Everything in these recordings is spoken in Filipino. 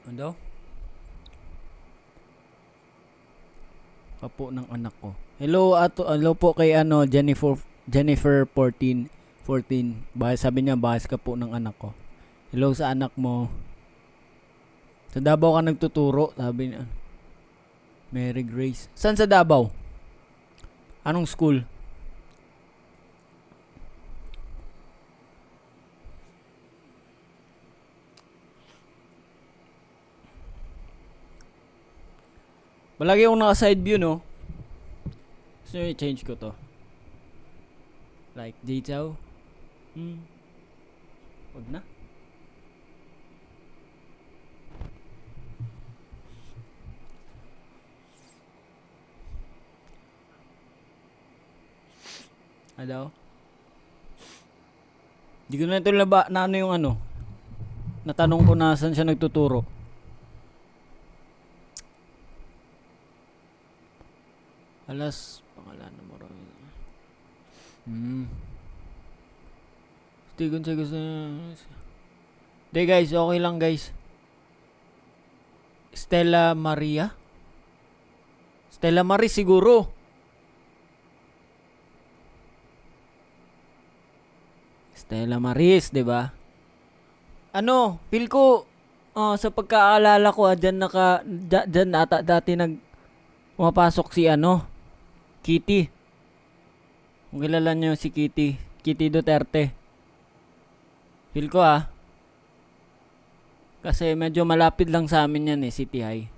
Ano? Kapo ng anak ko. Hello po kay Jennifer 14. Sabi niya bahas ka po ng anak ko. Hello sa anak mo. Sa Davao ka nagtuturo, sabi niya. Mary Grace. Saan sa Davao? Anong school? Palagi akong naka side view, no? Gusto nyo i-change ko to. Like, Jitaw. Wag na. Hello? Di ko na ito na ano yung ano. Natanong ko na saan siya nagtuturo. Alas, pangalan mo rin. Stigon sa gusto. Hindi guys, okay lang guys. Stella Maria? Stella Marie siguro. Stella Maris, 'di ba? Ano, feel ko sa pagkaalala ko, dyan ata dati pumapasok si Kitty. Kung kilala niyo si Kitty Duterte. Feel ko kasi medyo malapit lang sa amin yan City High.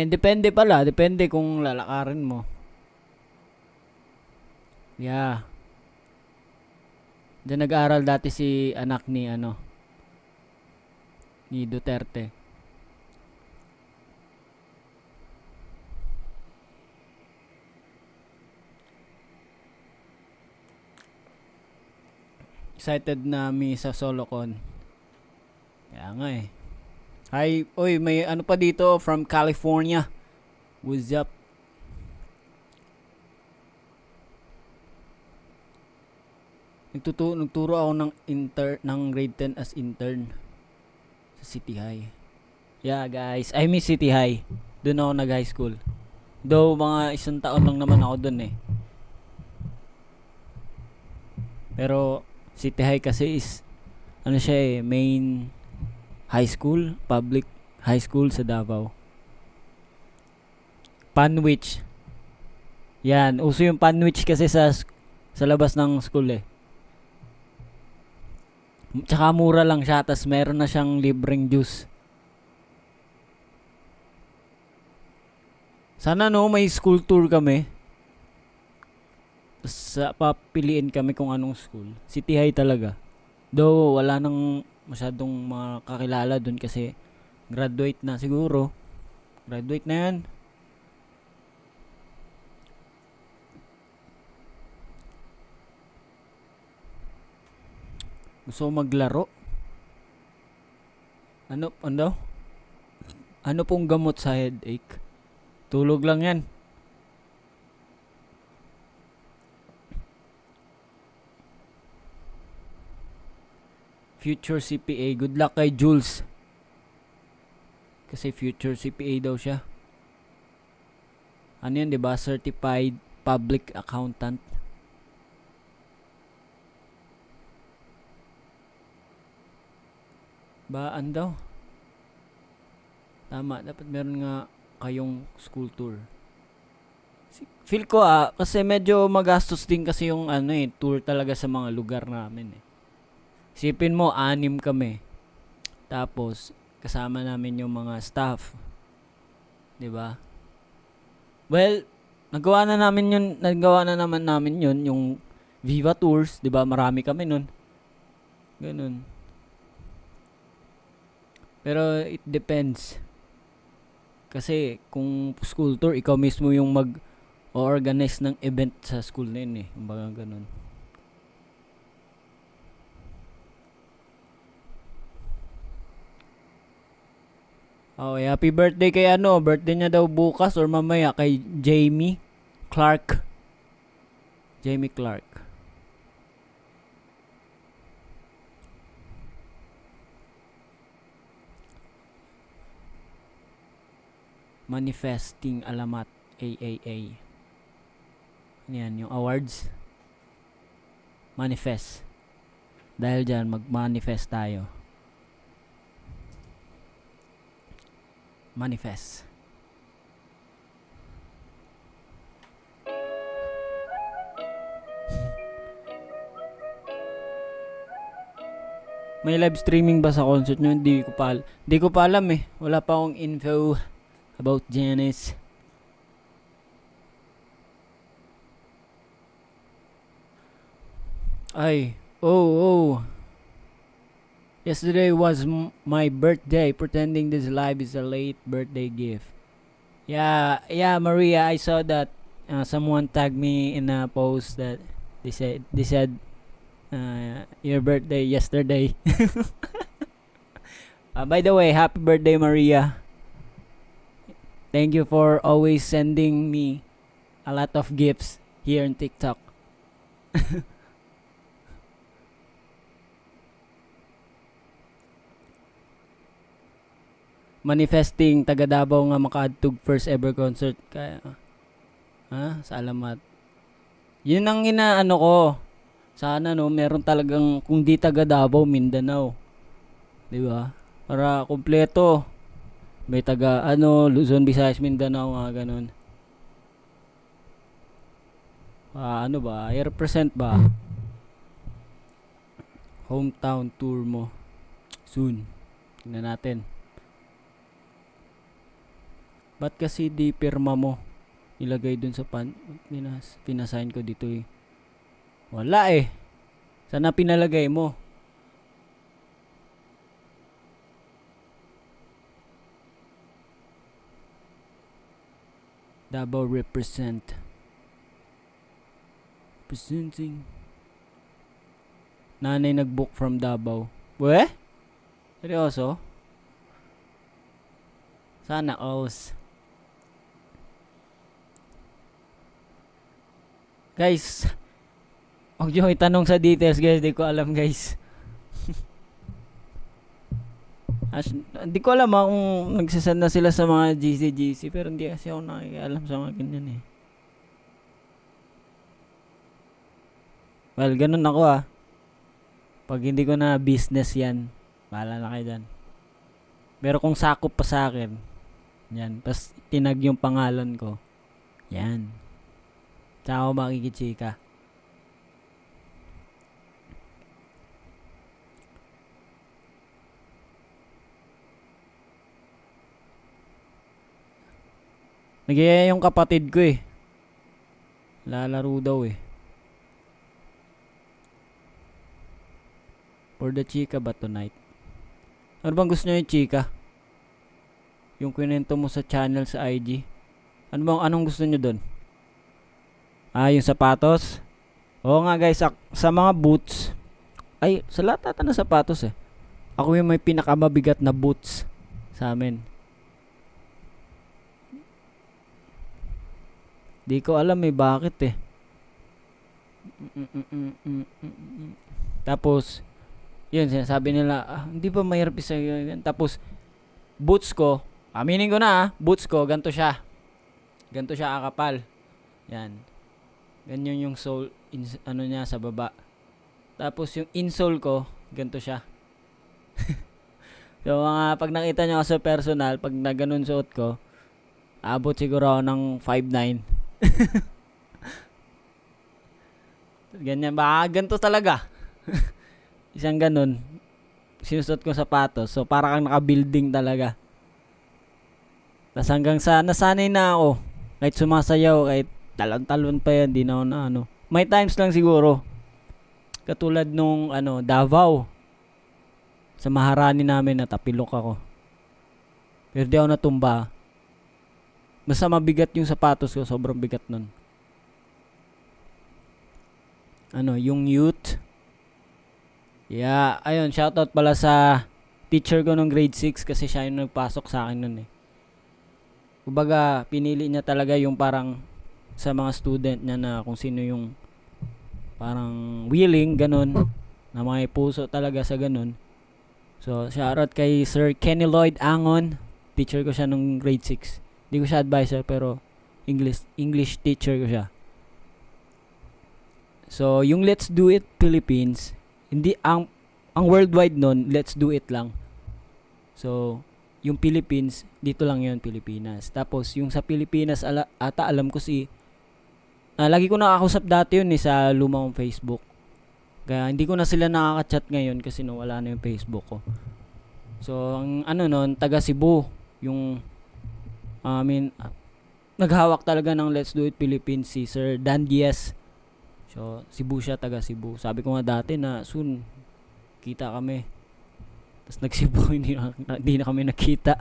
Depende kung lalakarin mo. Yeah. Diyan nag-aaral dati si anak ni Duterte. Excited na mi sa SoloCon. Kaya nga Hi, may ano pa dito from California. What's up? Nagturo ako ng grade 10 as intern sa City High. Yeah, guys, I miss City High. Doon ako nag-high school. Though mga isang taon lang naman ako doon Pero City High kasi is main high school, public high school sa Davao. Panwich. Yan, uso yung panwich kasi sa labas ng school Tsaka mura lang siya, tas meron na siyang libreng juice. Sana may school tour kami. Papiliin kami kung anong school. City High talaga. Though wala nang masyadong mga kakilala dun kasi graduate na siguro. Graduate na yan. Gusto ko maglaro. Ano pong gamot sa headache? Tulog lang yan. Future CPA. Good luck kay Jules. Kasi future CPA daw siya. Ano yan, diba? Certified Public Accountant. Baan daw? Tama, dapat meron nga kayong school tour. Feel ko kasi medyo magastos din kasi yung tour talaga sa mga lugar namin Isipin mo, 6 kami. Tapos kasama namin yung mga staff. 'Di ba? Well, nagawa na naman namin yun yung Viva Tours, 'di ba? Marami kami nun. Ganun. Pero it depends. Kasi kung school tour, ikaw mismo yung mag-organize ng event sa school na yun Kumbaga ganun. Happy birthday kay birthday niya daw bukas or mamaya kay Jamie Clark. Jamie Clark. Manifesting Alamat AAA. Ano yan, yung awards? Manifest. Dahil dyan, mag-manifest tayo. Manifest. May live streaming ba sa concert nyo? Hindi ko pa alam eh. Wala pa akong info about Janice. Ay, oh. Yesterday was my birthday. Pretending this live is a late birthday gift. Yeah, Maria, I saw that. Someone tagged me in a post that they said your birthday yesterday. By the way, happy birthday, Maria. Thank you for always sending me a lot of gifts here in TikTok. Manifesting taga Davao nga makaadtog first ever concert kaya sa Alamat. Yun ang inaano ko. Sana meron talagang kung di taga Davao, Mindanao. 'Di ba? Para kumpleto. May taga Luzon, Visayas, Mindanao nga ganun. I-represent ba? Hometown tour mo. Soon. Tingnan natin. Ba't kasi di pirma mo? Ilagay dun sa pinasign ko dito eh. Wala eh. Sana pinalagay mo. Davao representing. Nanay nag-book from Davao. Weh? Seryoso? Sana alls. Guys, huwag nyo itanong sa details guys, di ko alam guys. Hindi ko alam kung nagsasend na sila sa mga GC, pero hindi kasi ako nakikialam sa mga ganyan eh. Well, ganun ako Pag hindi ko na business yan, bahala na kayo dyan. Pero kung sakop pa sa akin, yan, tas tinag yung pangalan ko, yan. Tsaka ako makikichika. Nagyaya yung kapatid ko eh. Lalaro daw eh. For the chika ba tonight? Ano bang gusto nyo yung chika? Yung kwento mo sa channel sa IG? Anong gusto nyo doon? Yung sapatos? Oo nga guys, sa mga boots. Ay, sa lahat ata ng sapatos eh. Ako yung may pinakamabigat na boots sa amin. Di ko alam bakit eh. Tapos, yun, sinasabi nila, hindi ba mahirap isa yun? Tapos, boots ko, aminin ko na boots ko, ganito siya. Ganito siya kakapal. Yan. Ganyan yung sole, niya sa baba. Tapos yung insole ko, ganito siya. So, pag nakita nyo ako sa personal, pag na ganun suot ko, abot siguro ako ng 5'9". Ganyan, ganito talaga. Isang ganun. Sinusot ko sapatos. So, para kang naka-building talaga. Tapos hanggang nasanay na ako. Kahit sumasayaw, kahit talon-talon pa yan, di na ako na May times lang siguro. Katulad nung Davao. Sa Maharani namin, natapilok ako. Pero di ako natumba. Basta mabigat yung sapatos ko, sobrang bigat nun. Yung youth. Yeah, ayun, shoutout pala sa teacher ko nung grade 6 kasi siya yung nagpasok sa akin nun eh. Kumbaga, pinili niya talaga yung parang sa mga student niya na kung sino yung parang willing, ganun, na may puso talaga sa ganun. So, shoutout kay Sir Kenny Lloyd Angon. Teacher ko siya nung grade 6. Hindi ko siya advisor pero English teacher ko siya. So, yung Let's Do It Philippines, hindi ang worldwide nun, Let's Do It lang. So, yung Philippines, dito lang yun, Pilipinas. Tapos, yung sa Pilipinas, ata alam ko lagi ko nakakausap dati yun sa lumang Facebook. Kaya hindi ko na sila nakaka-chat ngayon kasi wala na yung Facebook ko. So, ang nun, taga Cebu, yung, naghawak talaga ng Let's Do It Philippines si Sir Dan Diaz. So, Cebu siya, taga Cebu. Sabi ko nga dati na soon, kita kami. Tapos nag-Cebu, hindi na kami nakita.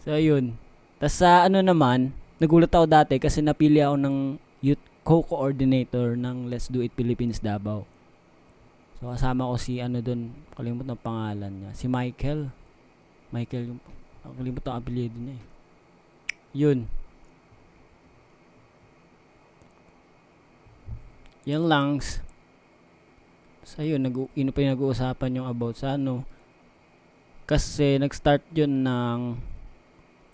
So, ayun. Tapos sa naman, nagulat ako dati kasi napili ako ng youth co-coordinator ng Let's Do It Philippines Davao. So, kasama ko si doon, kalimutan ang pangalan niya. Si Michael. Michael, kalimutan ang apelyido niya eh. Yun. Yan lang. So, yun, yun pa yung nag-uusapan yung about sa kasi nag-start yun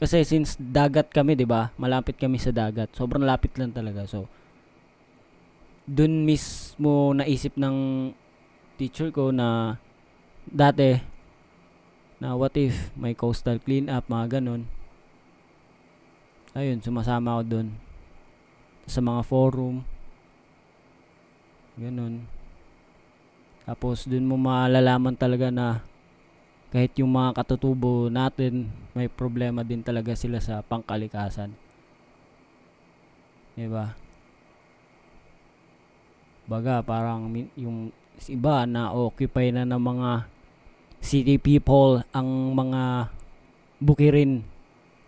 kasi since dagat kami, 'di ba? Malapit kami sa dagat. Sobrang lapit lang talaga. So dun mismo naisip ng teacher ko na dati na what if may coastal clean up, mga ganun. Ayun, sumasama ako dun sa mga forum. Ganun. Tapos dun mo malalaman talaga na kahit yung mga katutubo natin, may problema din talaga sila sa pangkalikasan. Diba? Baga, parang yung iba na occupy na ng mga city people ang mga bukirin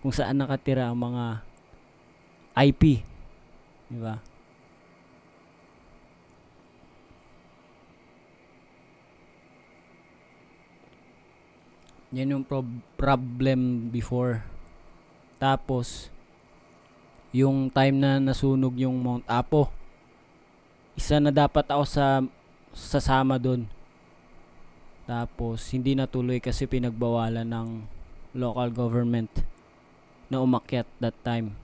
kung saan nakatira ang mga IP. Diba? Yan yung problem before. Tapos, yung time na nasunog yung Mount Apo, isa na dapat ako sasama doon. Tapos, hindi natuloy kasi pinagbawalan ng local government na umakyat that time.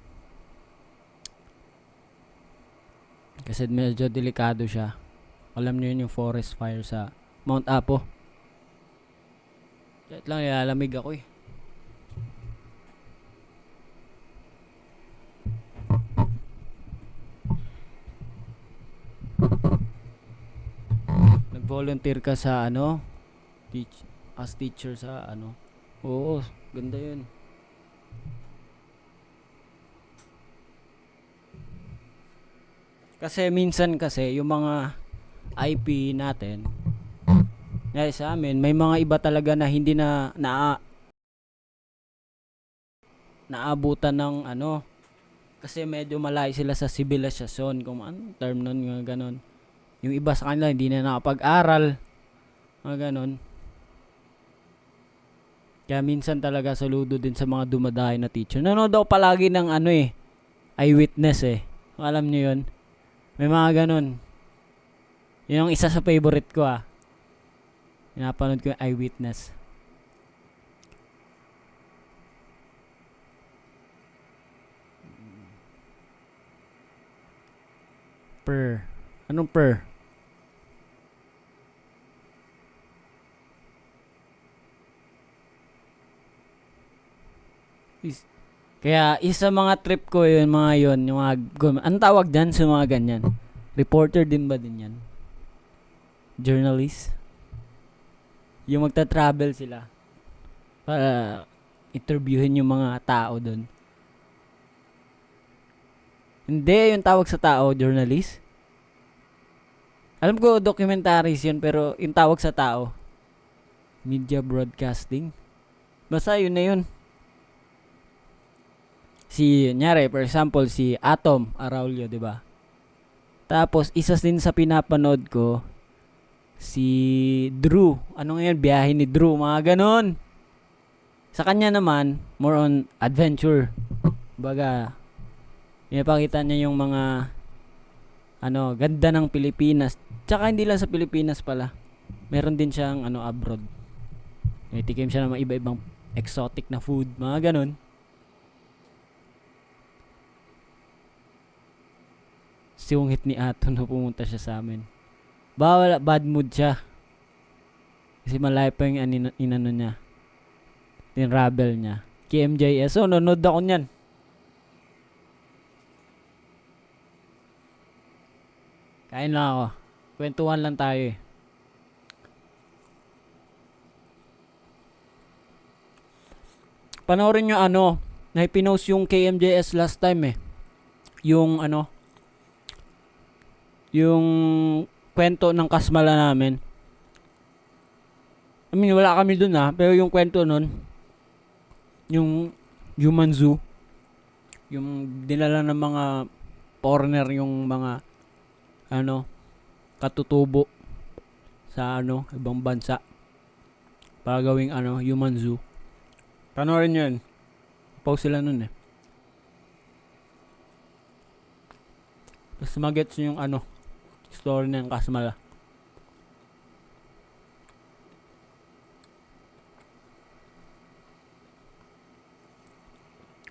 Kasi medyo delikado siya. Alam niyo yun yung forest fire sa Mount Apo. Kahit lang, nilalamig ako eh. Nag-volunteer ka sa as teacher sa Oo, ganda yun. Kasi minsan yung mga IP natin, sa amin, may mga iba talaga na hindi naabutan ng kasi medyo malayo sila sa sibilisasyon, kung anong term nun, nga ganon. Yung iba sa kanila hindi na nakapag-aral, mga ganon. Kaya minsan talaga saludo din sa mga dumadayo na teacher. Nanonood daw palagi ng eyewitness eh. Alam nyo yun? May mga ganon. Yun ang isa sa favorite ko Pinapanood ko yung eyewitness. Anong per? Kaya isa mga trip ko yung mga anong tawag dyan sa mga ganyan? Reporter din ba din yan? Journalist? Yung magta-travel sila para interviewin yung mga tao doon. Hindi, yung tawag sa tao, journalist. Alam ko documentaries yun, pero yung tawag sa tao, media broadcasting. Basta yun na yun. For example, si Atom Araulio, di ba? Tapos, isa din sa pinapanood ko, si Drew. Ano ngayon? Biyahe ni Drew. Mga ganon. Sa kanya naman, more on adventure. Baga, pinapakita niya yung mga ganda ng Pilipinas. Tsaka hindi lang sa Pilipinas pala. Meron din siyang abroad. Tikim siya ng mga iba-ibang exotic na food. Mga ganon. sungit ni Ato na pumunta siya sa amin. Wala, bad mood siya. Kasi malayo pa yung inano niya. Yung rabel niya. KMJS. So, nanonood ako niyan. Kain lang ako. Kwentuhan lang tayo eh. Panoorin nyo naipinost yung KMJS last time eh. Yung yung kwento ng kasmala namin. I mean, wala kami dun pero yung kwento nun, yung human zoo, yung dinala ng mga foreigner yung mga katutubo sa ibang bansa para gawing human zoo. Panoorin nyo yun. Post sila nun eh. Tapos magets yung story ng kasmala.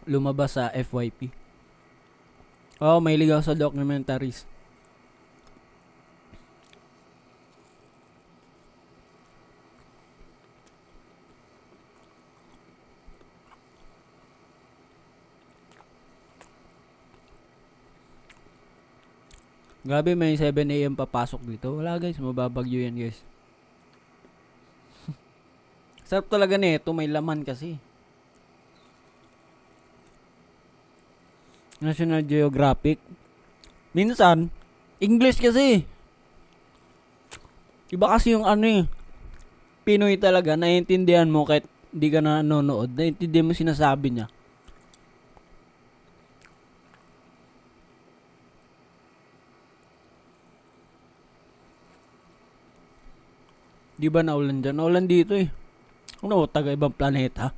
Lumabas sa FYP. May ligaw sa documentaries. Grabe, may 7 AM papasok dito. Wala guys, mababagyo yan guys. Sarap talaga nito, may laman kasi. National Geographic. Minsan, English kasi. Iba kasi yung Pinoy talaga, naiintindihan mo kahit hindi ka na nanonood. Naiintindihan mo sinasabi niya. Di ba naulan dyan? Naulan dito eh. Taga ibang planeta.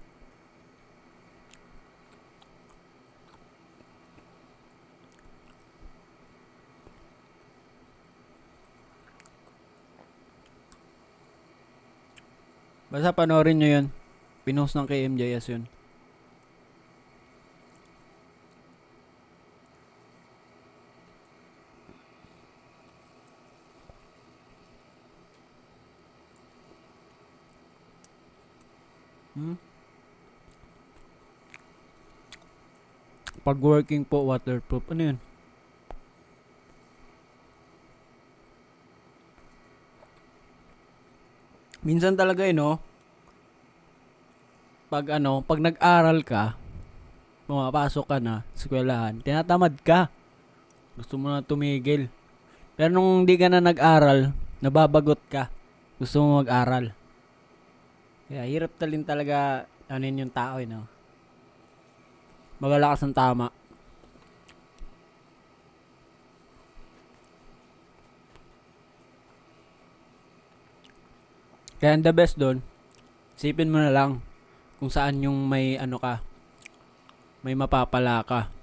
Basta panoorin nyo yun. Pinost ng KMJS yun. Pag working po, waterproof. Ano yun? Minsan talaga pag nag-aral ka, pumapasok ka na sa eskwelahan, tinatamad ka. Gusto mo na tumigil. Pero nung hindi ka na nag-aral, nababagot ka. Gusto mo mag-aral. Kaya hirap talin talaga yung tao magalakas ng tama. Kaya the best doon, isipin mo na lang kung saan yung may may mapapala ka.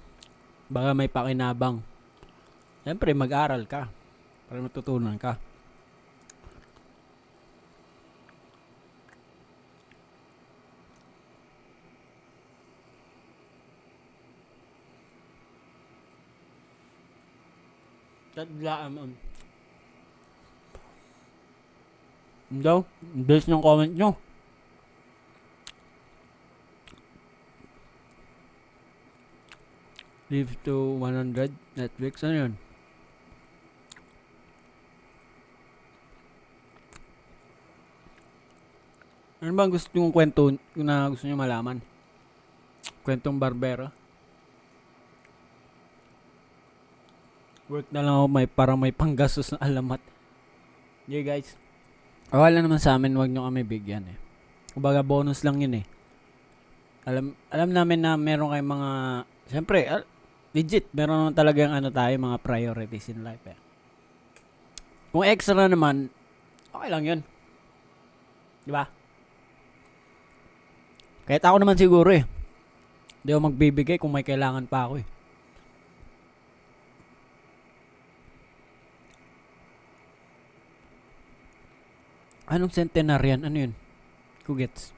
Baka may pakinabang. Siyempre, mag-aral ka para matutunan ka. Tadlaan daw, base ng comment nyo. Live to 100 Netflix, ano yun? Ano bang gusto nyong kwento na gusto nyo malaman? Kwentong barbero? Work na lang ako, parang may panggastos na alamat. Yeah guys. Wala naman sa amin, wag nyo kami bigyan eh. Kumbaga bonus lang yun eh. Alam namin na meron kayong mga, siyempre, legit, meron naman talagang tayo, mga priorities in life eh. Kung extra naman, okay lang yun. Diba? Kahit ako naman siguro eh. Hindi ako magbibigay kung may kailangan pa ako eh. Anong centenarian? Ano yun? Who gets?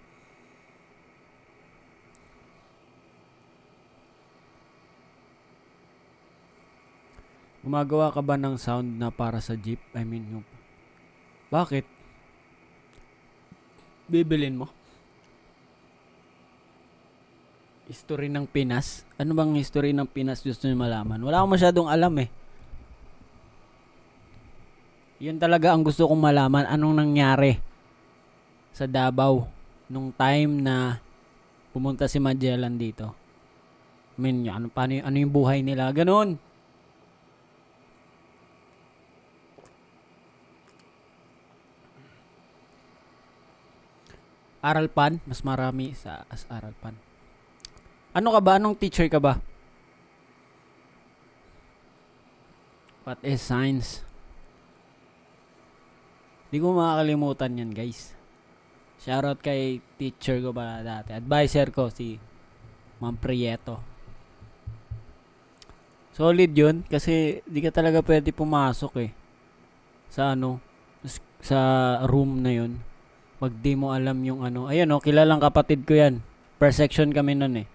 Gumagawa ka ba ng sound na para sa jeep? I mean, yung... Bakit? Bibilin mo? History ng Pinas? Ano bang history ng Pinas gusto niyo malaman? Wala akong masyadong alam eh. Yun talaga ang gusto kong malaman. Anong nangyari sa Davao nung time na pumunta si Magellan dito. I mean, ano yung buhay nila? Ganun. Aral pan, mas marami sa aral pan. Ano ka ba? Anong teacher ka ba? What is science? Di ko makakalimutan yan, guys. Shoutout kay teacher ko pala dati. Advisor ko, si Ma'am Prieto. Solid yun, kasi di ka talaga pwede pumasok eh. Sa sa room na yun. Pag di mo alam yung ano. Ayun kilalang kapatid ko yan. Per section kami nun eh.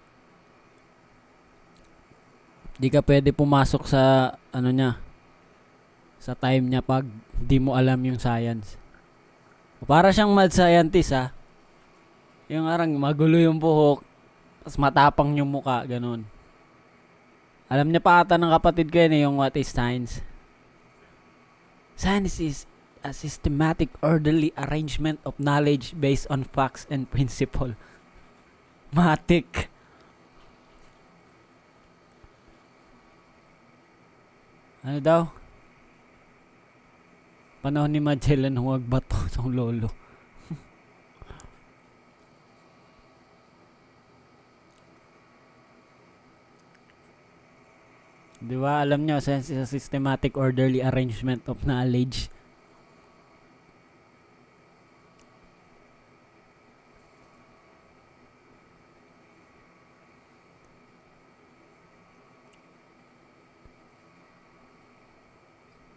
Di ka pwede pumasok sa niya. Sa time niya pag di mo alam yung science. Para siyang mad scientist ha. Yung arang magulo yung buhok. Tapos matapang yung muka. Ganun. Alam niya pa ata ng kapatid ko yun yung what is science. Science is a systematic, orderly arrangement of knowledge based on facts and principle. Matik. Ano daw? Panahon ni Magellan, huwag bato ng lolo. Di ba? Alam nyo, science is a systematic, orderly arrangement of knowledge.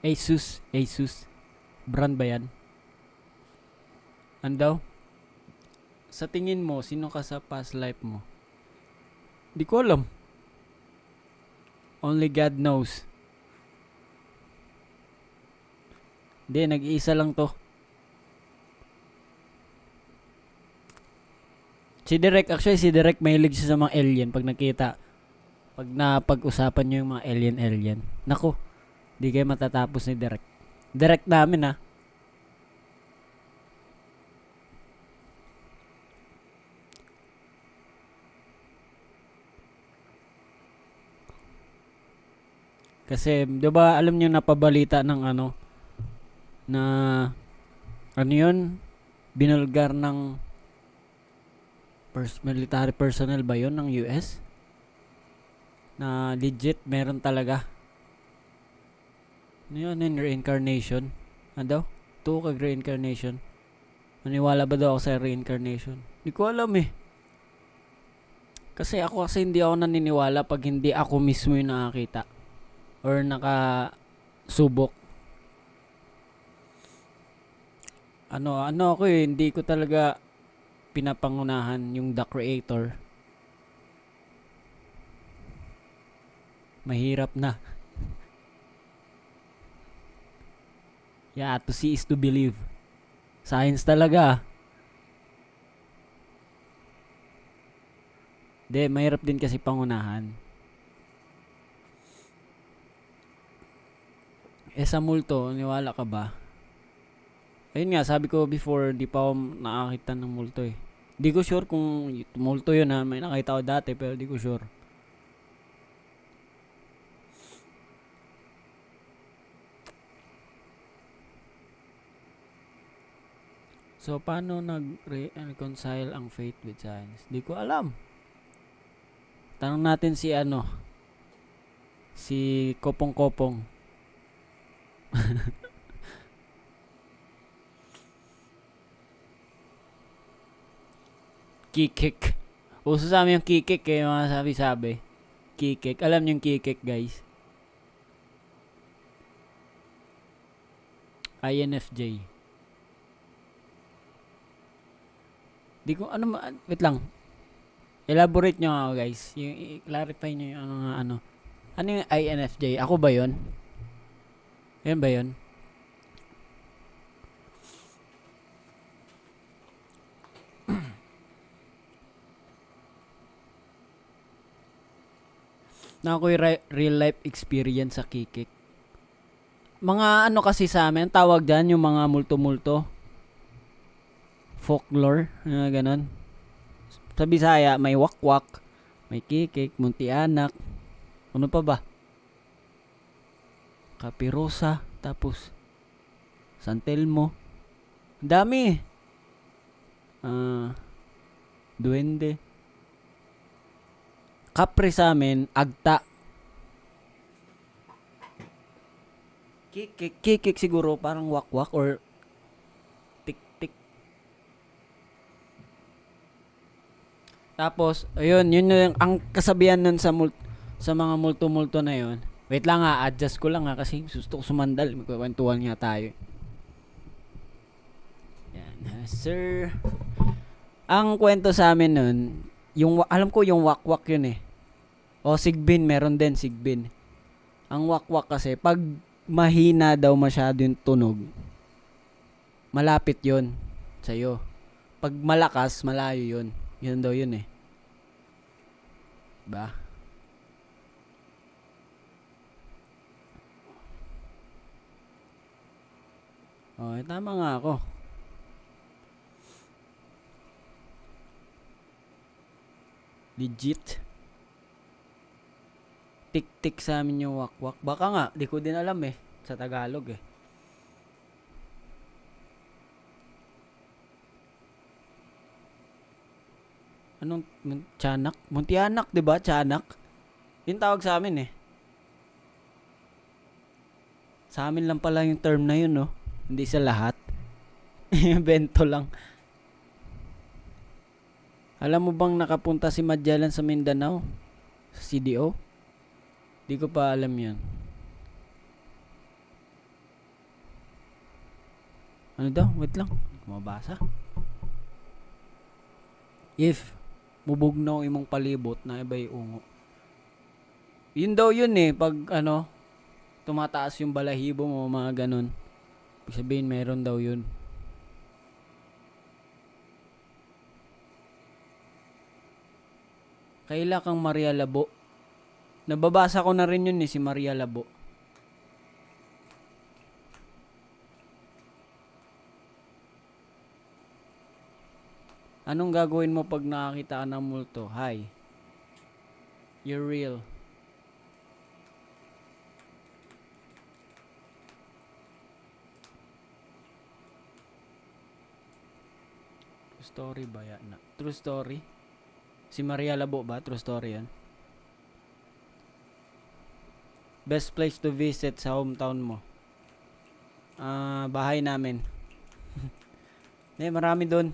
Asus. Brand ba yan? Andaw? Sa tingin mo, sino ka sa past life mo? Di ko alam. Only God knows. Hindi, nag-iisa lang to. Si Direk mahilig siya sa mga alien pag nakita. Pag napag-usapan nyo yung mga alien. Nako, di kayo matatapos ni Direk. Direk namin ha. Kasi, di ba alam nyo napabalita ng na yun? Binulgar ng military personnel ba yun ng US? Na legit, meron talaga. Ano yun? Reincarnation? Ano daw? Kag reincarnation. Maniwala ba daw ako sa reincarnation? Di ko alam eh. Kasi hindi ako naniniwala pag hindi ako mismo yung nakakita. Or nakasubok. Ano ako eh, hindi ko talaga pinapangunahan yung the creator. Mahirap na. Yeah, to see is to believe. Science talaga. Mahirap din kasi pangunahan. Sa multo, niwala ka ba? Ayun nga, sabi ko before, di pa ako nakakita ng multo eh. Di ko sure kung multo yun ha. May nakita ko dati, pero di ko sure. So, paano nag-reconcile ang faith with science? Di ko alam. Tanong natin si Kopong-Kopong. Kikik. Uso sa amin yung kikik eh, mga sabi-sabi. Kikik. Alam niyo yung kikik, guys? INFJ. Di ko, wait lang. Elaborate nyo ako, guys. I-clarify nyo yung ano. Ano yung INFJ? Ako ba yon? Yan ba yun? Na ako'y real life experience sa Kikik. Mga ano kasi sa amin, tawag dyan yung mga multo-multo. Folklore, ganun. Sa Bisaya, may wakwak, may Kikik, Muntianak. Ano pa ba? Kapirosa, tapos San Telmo. Ang dami. Duwende. Kapre sa amin, agta. Kikik siguro, parang wakwak or tik-tik. Tapos, ayun, yun yung ang kasabihan nun sa mga multo-multo na yun. Wait lang ha, adjust ko lang ha kasi gusto ko sumandal. Magkakwentuhan nga tayo. Yan ha, sir. Ang kwento sa amin nun, alam ko yung wakwak yun eh. O sigbin, meron din sigbin. Ang wakwak kasi, pag mahina daw masyado yung tunog, malapit yun sa'yo. Pag malakas, malayo yun. Yun daw yun eh. Diba? Tama nga ako. Legit. Tik-tik sa amin yung wakwak. Baka nga, di ko din alam eh. Sa Tagalog eh. Anong tiyanak? Muntianak, di ba? Tiyanak. Yung tawag sa amin eh. Sa amin lang pala yung term na yun, no? Hindi sa lahat. Bento lang. Alam mo bang nakapunta si Magellan sa Mindanao? Sa CDO? Di ko pa alam yan. Ano daw? Wait lang. Mabasa. If mubugnaw imong palibot na iba'y ungo. Yun daw yun eh. Pag tumataas yung balahibo mo, mga ganun. Ibig sabihin, meron daw yun. Kaila kang Maria Labo. Nababasa ko na rin yun eh, si Maria Labo. Anong gagawin mo pag nakakita ka ng multo? Hi. You're real. True story ba yan? True story? Si Maria Labo ba? True story yan? Best place to visit sa hometown mo? Bahay namin. Marami doon.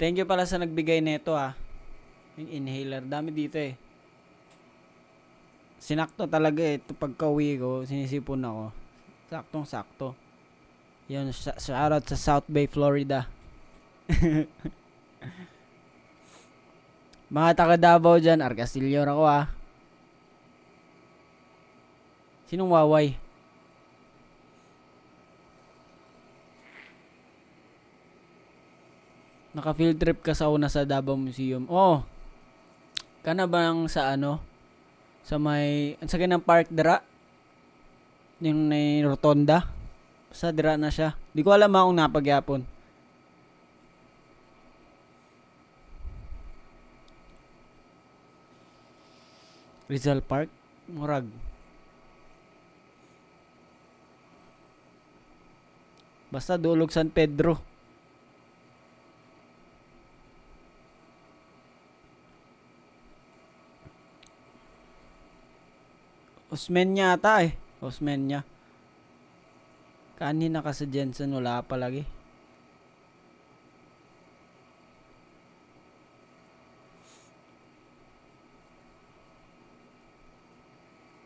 Thank you pala sa nagbigay nito yung inhaler. Dami dito eh. Sinakto talaga eh. Ito pagka-uwi ko, sinisipon ako. Saktong sakto. Yan, shoutout sa South Bay, Florida. Mga taga Davao dyan, Arcasillor ako Sinong waway? Naka-field trip ka sa una sa Davao Museum. Oh. Kana bang sa sa may sa ganang park dira? Yung may rotonda. Sa dira na siya. Di ko alam kung napagyapon. Rizal Park, murag. Basta Dulog San Pedro. Osmeña ata eh. Osmeña. Kanina ka sa Jensen, wala pa lagi.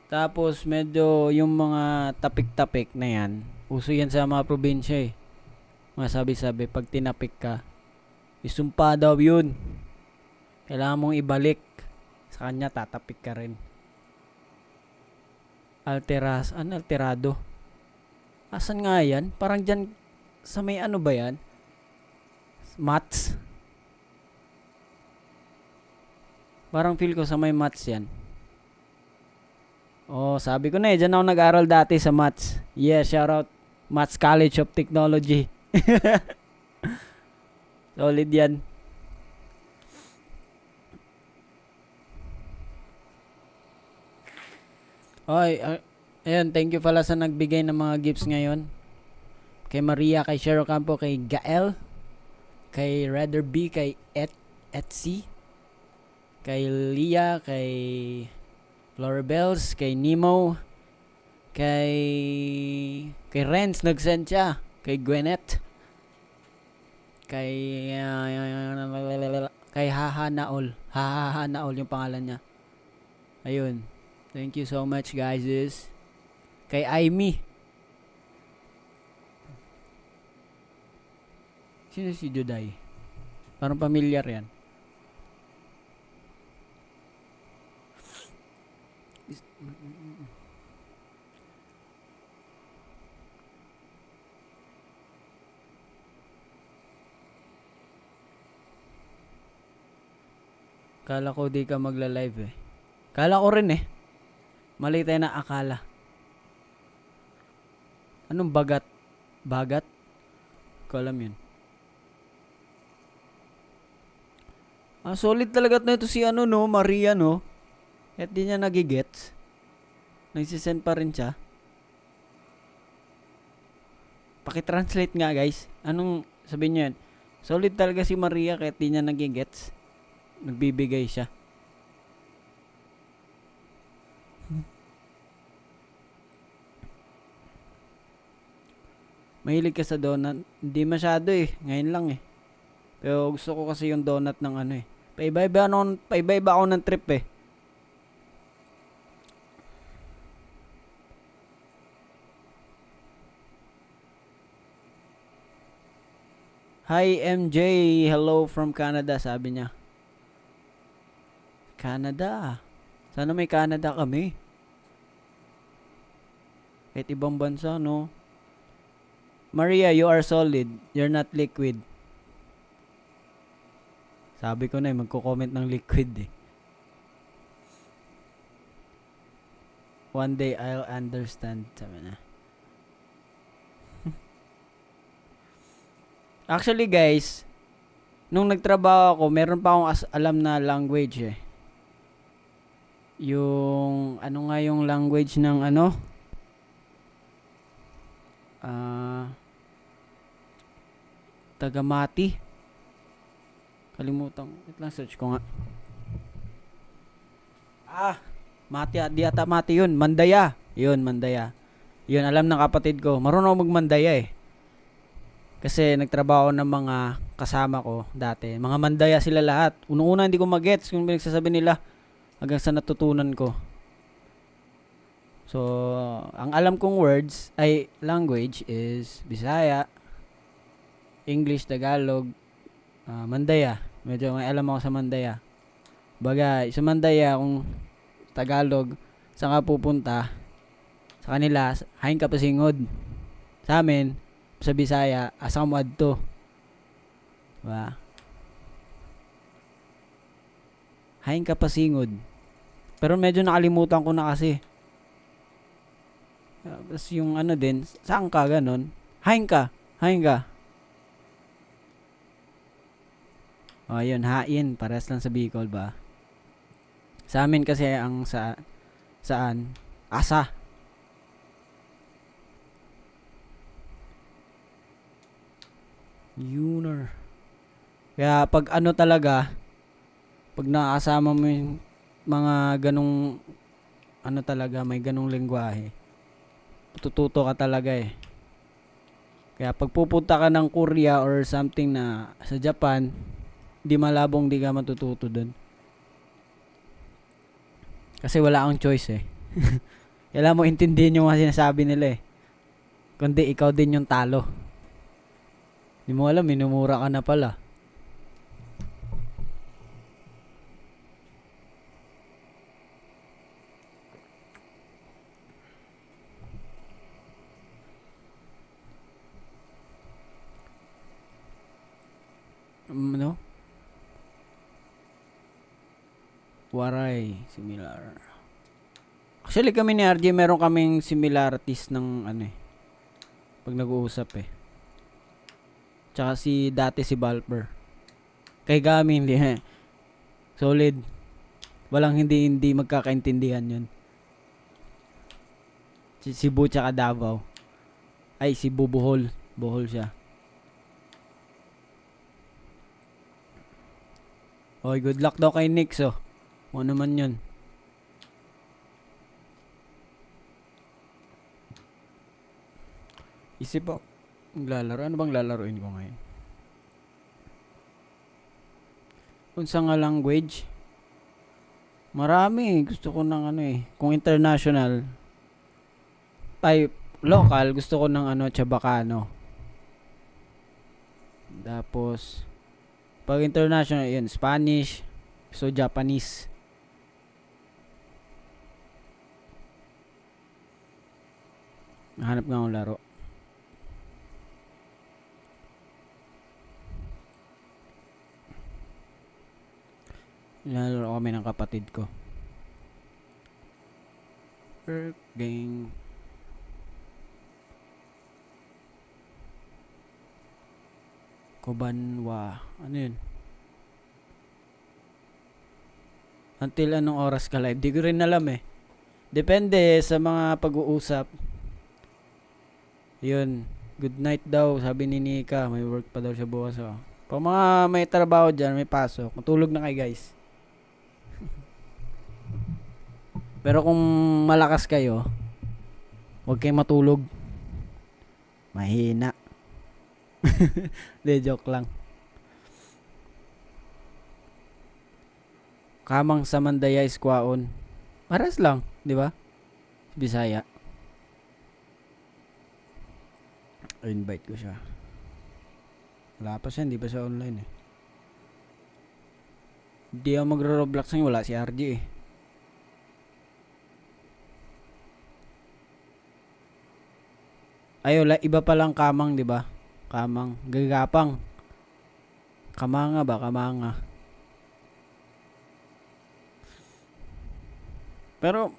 Tapos medyo yung mga tapik-tapik na yan, uso yan sa mga probinsya eh. Mga sabi-sabi, pag tinapik ka, isumpa daw yun. Kailangan mong ibalik. Sa kanya, tatapik ka rin. Alterado. Asan nga yan? Parang dyan sa may ano ba yan? Maths. Parang feel ko sa may maths yan. Oh, sabi ko na eh, dyan ako nag-aral dati sa maths. Yeah, shout out Maths College of Technology. Solid yan. Oy, ayun, thank you pala sa nagbigay ng mga gifts ngayon. Kay Maria, kay Shero Campo, kay Gael, kay Rather B, kay Etsy, kay Lia, kay Floribels, kay Nemo, kay Renz, nag-send siya, kay Gwyneth, kay Haha Naol. Haha Naol yung pangalan niya. Ayun. Thank you so much, guys. Kay Aimee. Sino si Juday? Parang familiar yan. Kala ko di ka magla-live eh. Kala ko rin eh. Mali tayo na akala. Anong bagat? Bagat? Ko alam yun. Solid talaga na ito si Maria no. At di niya nagigets. Nagsisend pa rin siya. Pakitranslate nga guys. Anong sabihin niyo yan? Solid talaga si Maria kahit di niya nagigets. Nagbibigay siya. Mahilig ka sa donut? Hindi masyado eh. Ngayon lang eh. Pero gusto ko kasi yung donut ng eh. Paiba-iba ako ng trip eh. Hi MJ, hello from Canada, sabi niya. Canada. Sana may Canada kami. Kahit ibang bansa, no? Maria, you are solid. You're not liquid. Sabi ko na magko-comment ng liquid eh. One day I'll understand. Sabi na. Actually guys, nung nagtrabaho ako, meron pa akong alam na language eh. Yung, nga yung language ng Tagamati. Kalimutan. Wait lang, search ko nga. Mati, di ata Mati yun. Mandaya. Yun, Mandaya. Yun, alam ng kapatid ko. Marunong magmandaya eh. Kasi nagtrabaho ng mga kasama ko dati. Mga Mandaya sila lahat. Unang-una hindi ko magets kung pinagsasabi nila hanggang sa natutunan ko. So, ang alam kong words ay language is Bisaya, English, Tagalog, Mandaya. Medyo may alam ako sa Mandaya. Bagay, sa Mandaya kung Tagalog, saan ka pupunta? Sa kanila, hain ka pasingod. Sa amin, sa Bisaya, asa ka mo adto. Diba? Hain ka pasingod. Pero medyo nakalimutan ko na kasi. Tapos yung din, saan ka ganon? Hain ka. Hain ka. Yun, hain. Pares lang sa Bicol ba? Sa amin kasi ang saan? Asa. Yuner. Kaya pag talaga, pag nakasama mo yung mga ganong talaga, may ganong lengguwahe, tututo ka talaga eh. Kaya pag pupunta ka ng Korea or something na sa Japan, di malabong di ka matututo dun. Kasi wala kang choice eh. Kailangan mo intindihin yung mga sinasabi nila eh. Kundi ikaw din yung talo. Di mo alam, minumura ka na pala. Waray, similar. Actually kami ni RJ meron kaming similarities ng ano eh. Pag nag-uusap eh. Tsaka dati si Balper. Kay Gami hindi eh. Solid. Walang hindi magkakaintindihan yun. Si Cebu tsaka Davao. Ay, si Bubuhol. Bohol siya. Oy, good luck daw kay Nix oh. Ano naman yun. Isip ako. Maglalaro. Ano bang lalaroin ko ngayon? Unsa nga language? Marami. Gusto ko ng ano eh. Kung international. Ay, local. Gusto ko ng ano, Chabacano. Tapos, pag international, yun, Spanish. So, Japanese. Hanap nga akong laro. Nilalaro kami ng kapatid ko. Gang. Kobanwa. Ano yun? Until anong oras ka live? Di ko rin alam eh. Depende sa mga pag-uusap. Yun. Good night daw. Sabi ni Nika. May work pa daw siya bukas. Oh. Pag mga may trabaho dyan, may pasok. Matulog na kayo guys. Pero kung malakas kayo, huwag kayong matulog. Mahina. De, joke lang. Kamang sa Mandaya is kwaon. Paras lang, di ba? Bisaya. I-invite ko siya. Wala pa siya, hindi pa siya online eh. Hindi ako magro-Roblox ngayon, wala si RJ eh. Ay, wala, iba pa lang kamang, di ba? Kamang, gagapang. Kamanga ba? Kamanga. Pero,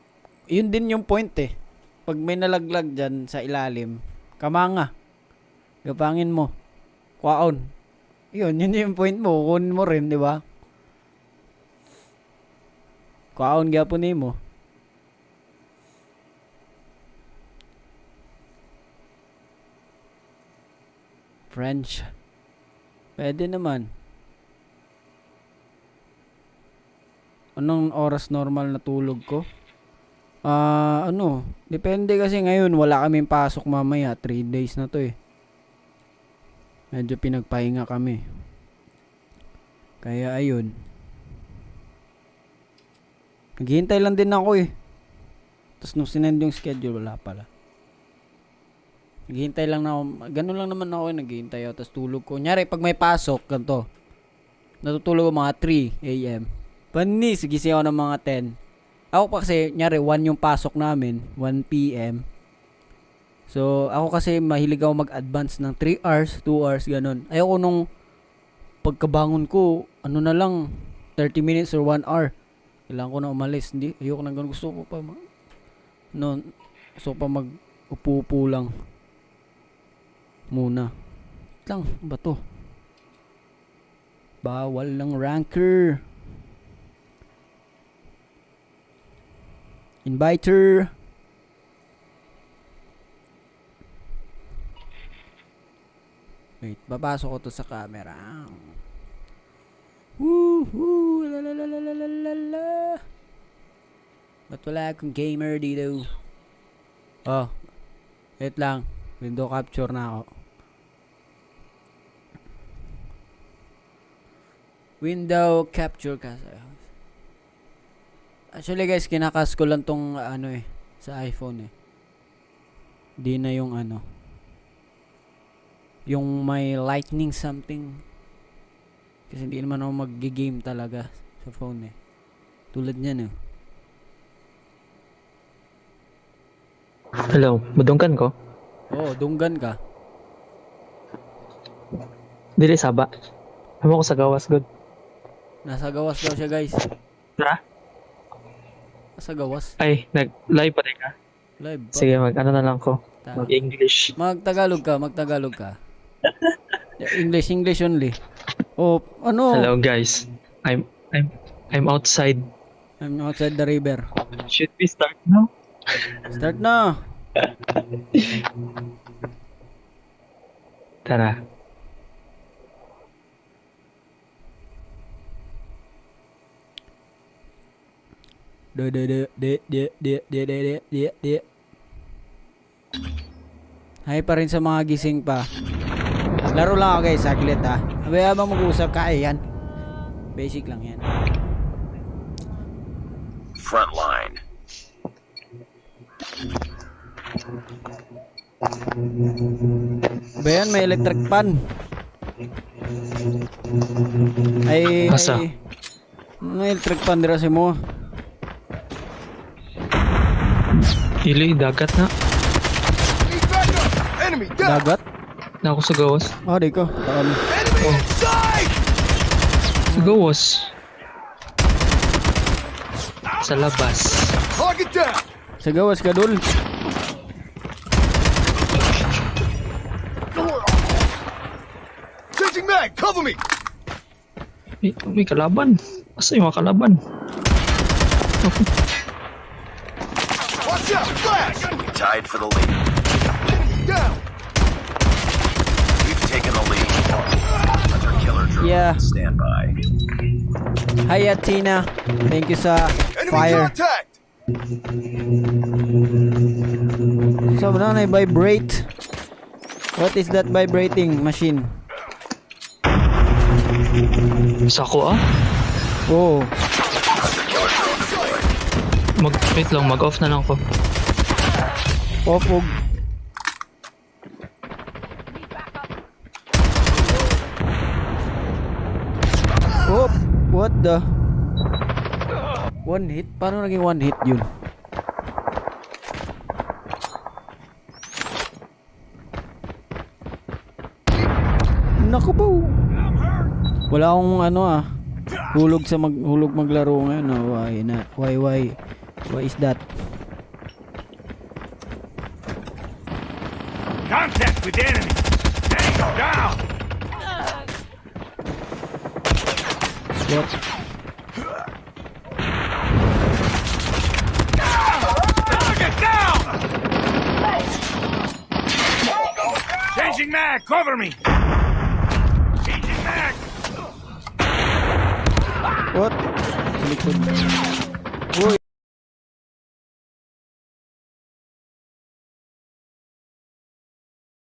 yun din yung point eh. Pag may nalaglag dyan sa ilalim, kamanga. Gapangin mo. Kwaon. Yun yung point mo. Kunin mo rin, di ba? Kwaon gapon mo. French. Pwede naman. Anong oras normal na tulog ko? Depende kasi ngayon wala kaming pasok mamaya. 3 days na to eh. Medyo pinagpahinga kami. Kaya ayun. Naghihintay lang din ako eh. Tapos nung sinend yung schedule, wala pala. Naghihintay lang na ako. Ganun lang naman ako eh. Naghihintay ako. Tapos tulog ko. Kunyari, pag may pasok, ganito. Natutulog ako mga 3 a.m. Panis, gising ako ng mga 10. Ako pa kasi, nyari, 1 yung pasok namin. 1 p.m. So, ako kasi mahilig ako mag-advance ng 3 hours, 2 hours, ganun. Ayoko nung pagkabangon ko, ano na lang, 30 minutes or 1 hour. Kailangan ko na umalis. Hindi, ayoko na ganun. Gusto ko pa gusto ko pa mag-upo-upo lang. Muna. Lang, ba to? Bawal lang ranker. Inviter. Wait, babasok ko to sa camera. Woohoo! La la la la la la la la. Ba't wala akong gamer dito? Oh, wait lang. Window capture na ako. Window capture kasi. Actually guys, kinakas ko lang tong sa iPhone eh. Di na yung yung may lightning something. Kasi hindi naman ako mag-game talaga sa phone eh. Tulad niyan eh. Hello, madungkan ko? Oo, dunggan ka. Dili saba. Amo ko sa gawas good. Nasa gawas daw siya guys. Tara. Sa gawas. Ay, nag-live pa rin ka? Live pa. Sige, mag-ano na lang ko. Ta- Mag-English. Magtagalog ka. English only. Oh, ano? Hello guys. I'm outside. I'm outside the river. Should we start now? Start na. Tara. De. Hi pa rin sa mga gising pa. Laro lang ako guys, saglit ha. Abay habang mag-uusap ka, yan. Basic lang yan. Frontline. Ba yan, may electric pan. Asa? May electric pan dira si mo. Ili, dagat na. Dagat? Na ako sa gawas. Oh, di ko. Taon. Sa gawas. Sa labas. Sa gawas ka dul. Changing mag, cover me. May kalaban. Asa yung mga kalaban? Watch out, flash. We tied for the lead. Down. We've taken the lead. Hunter killer drone Yeah. on standby. Hi Tina. Thank you sa Enemy fire. contact. So, na vibrate. What is that vibrating machine? Sako ah. Oh, Wait lang, mag-off na lang ko. ofog. Oh, what the? One hit? Paano naging one hit yun? Naku po. Wala akong ano hulog sa hulog maglaro ngayon. Why is that? Contact with enemy. Tango down. What? Target down. Changing mag, cover me. Changing mag. What? Sa likod.